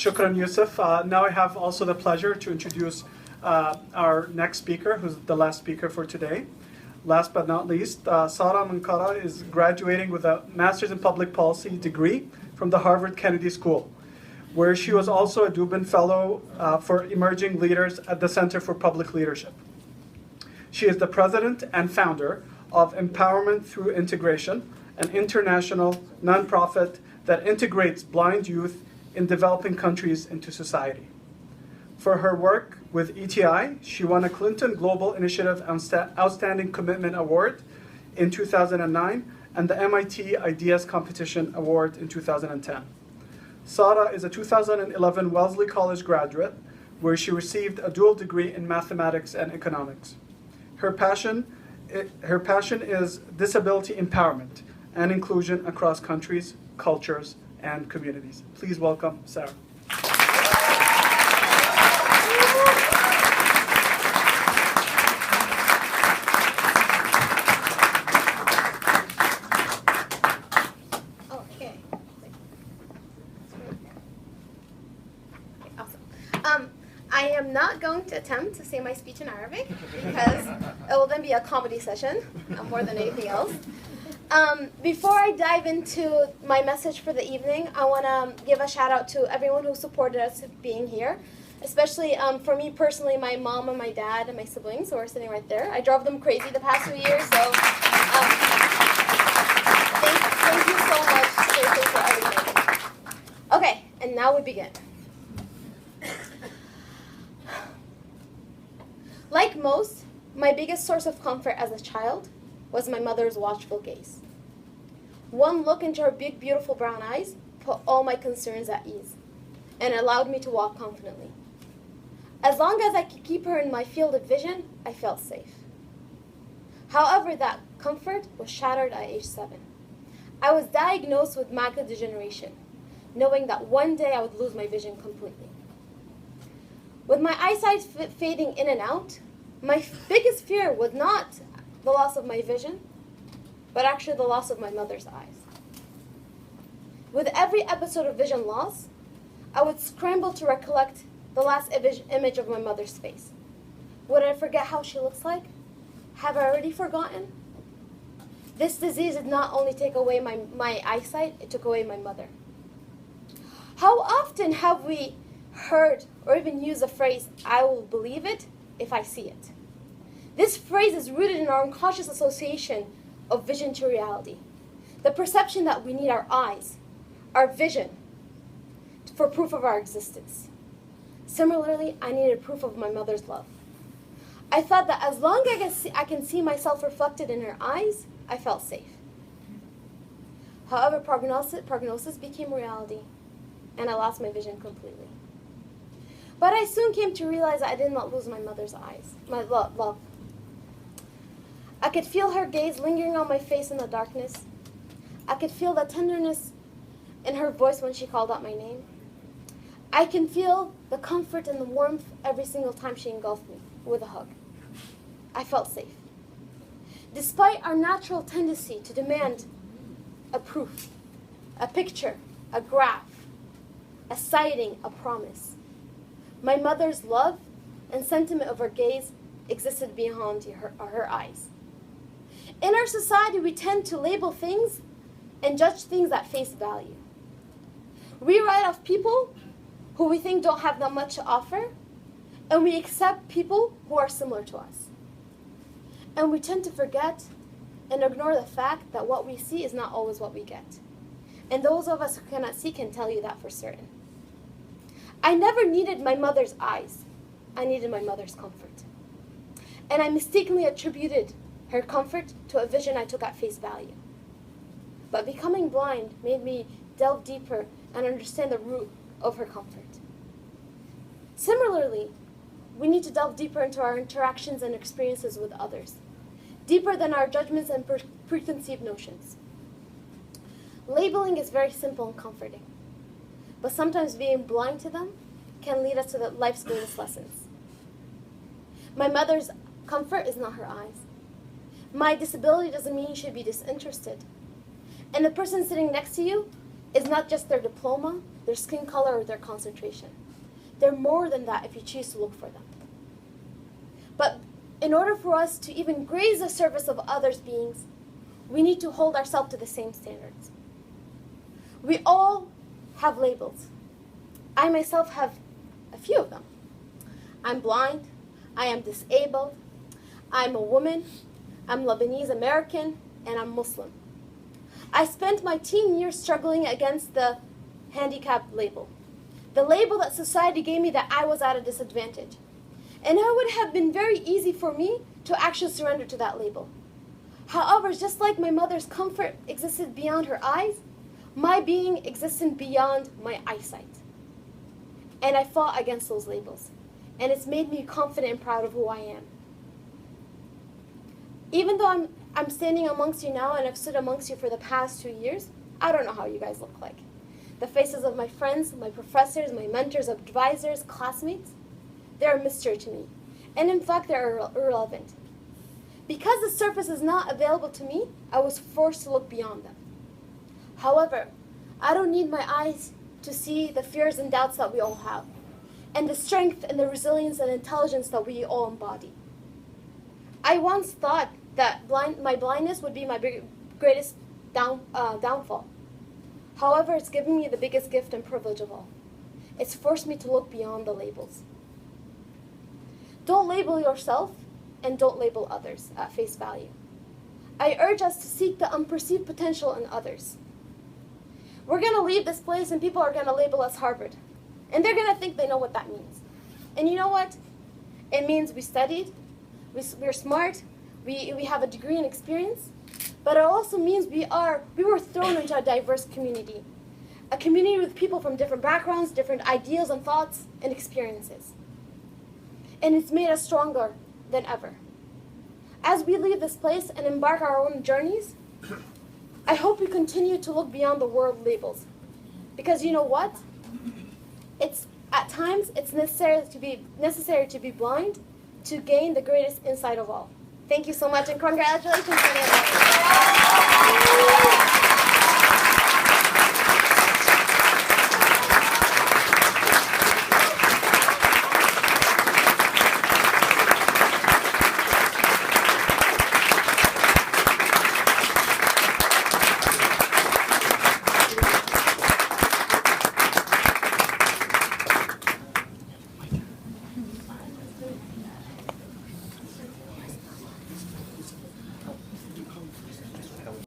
Shukran, Yusuf. Now I have also the pleasure to introduce our next speaker, who's the last speaker for today. Last but not least, Sara Minkara is graduating with a Master's in Public Policy degree from the Harvard Kennedy School, where she was also a Dubin Fellow for Emerging Leaders at the Center for Public Leadership. She is the president and founder of Empowerment Through Integration, an international nonprofit that integrates blind youth in developing countries into society. For her work with ETI, she won a Clinton Global Initiative Outstanding Commitment Award in 2009 and the MIT Ideas Competition Award in 2010. Sara is a 2011 Wellesley College graduate, where she received a dual degree in mathematics and economics. Her passion is disability empowerment and inclusion across countries, cultures, and communities. Please welcome Sara. Okay, awesome. I am not going to attempt to say my speech in Arabic because it will then be a comedy session more than anything else. Before I dive into my message for the evening, I want to give a shout out to everyone who supported us being here, especially for me personally, my mom and my dad and my siblings who are sitting right there. I drove them crazy the past few years, so thank you so much seriously for everything. Okay, and now we begin. Like most, my biggest source of comfort as a child was my mother's watchful gaze. One look into her big, beautiful brown eyes put all my concerns at ease and allowed me to walk confidently. As long as I could keep her in my field of vision, I felt safe. However, that comfort was shattered at age 7. I was diagnosed with macular degeneration, knowing that one day I would lose my vision completely. With my eyesight fading in and out, my biggest fear was not the loss of my vision, but actually the loss of my mother's eyes. With every episode of vision loss, I would scramble to recollect the last image of my mother's face. Would I forget how she looks like? Have I already forgotten? This disease did not only take away my eyesight, it took away my mother. How often have we heard or even used the phrase, "I will believe it if I see it"? This phrase is rooted in our unconscious association of vision to reality. The perception that we need our eyes, our vision, for proof of our existence. Similarly, I needed proof of my mother's love. I thought that as long as I can see myself reflected in her eyes, I felt safe. However, prognosis became reality, and I lost my vision completely. But I soon came to realize that I did not lose my mother's eyes, my love. I could feel her gaze lingering on my face in the darkness. I could feel the tenderness in her voice when she called out my name. I can feel the comfort and the warmth every single time she engulfed me with a hug. I felt safe. Despite our natural tendency to demand a proof, a picture, a graph, a sighting, a promise, my mother's love and sentiment of her gaze existed beyond her eyes. In our society, we tend to label things and judge things at face value. We write off people who we think don't have that much to offer, and we accept people who are similar to us. And we tend to forget and ignore the fact that what we see is not always what we get. And those of us who cannot see can tell you that for certain. I never needed my mother's eyes. I needed my mother's comfort. And I mistakenly attributed her comfort to a vision I took at face value. But becoming blind made me delve deeper and understand the root of her comfort. Similarly, we need to delve deeper into our interactions and experiences with others, deeper than our judgments and preconceived notions. Labeling is very simple and comforting, but sometimes being blind to them can lead us to life's greatest lessons. My mother's comfort is not her eyes. My disability doesn't mean you should be disinterested. And the person sitting next to you is not just their diploma, their skin color, or their concentration. They're more than that if you choose to look for them. But in order for us to even graze the surface of others' beings, we need to hold ourselves to the same standards. We all have labels. I myself have a few of them. I'm blind, I am disabled, I'm a woman, I'm Lebanese American, and I'm Muslim. I spent my teen years struggling against the handicap label, the label that society gave me that I was at a disadvantage. And it would have been very easy for me to actually surrender to that label. However, just like my mother's comfort existed beyond her eyes, my being existed beyond my eyesight. And I fought against those labels. And it's made me confident and proud of who I am. Even though I'm standing amongst you now and I've stood amongst you for the past 2 years, I don't know how you guys look like. The faces of my friends, my professors, my mentors, advisors, classmates, they're a mystery to me. And in fact, they're irrelevant. Because the surface is not available to me, I was forced to look beyond them. However, I don't need my eyes to see the fears and doubts that we all have, and the strength and the resilience and intelligence that we all embody. I once thought that my blindness would be my greatest downfall. However, it's given me the biggest gift and privilege of all. It's forced me to look beyond the labels. Don't label yourself and don't label others at face value. I urge us to seek the unperceived potential in others. We're going to leave this place and people are going to label us Harvard. And they're going to think they know what that means. And you know what? It means we studied, we're smart, we have a degree and experience, but it also means we were thrown into a diverse community. A community with people from different backgrounds, different ideals and thoughts and experiences. And it's made us stronger than ever. As we leave this place and embark our own journeys, I hope we continue to look beyond the world labels. Because you know what? At times it's necessary to be blind to gain the greatest insight of all. Thank you so much and congratulations.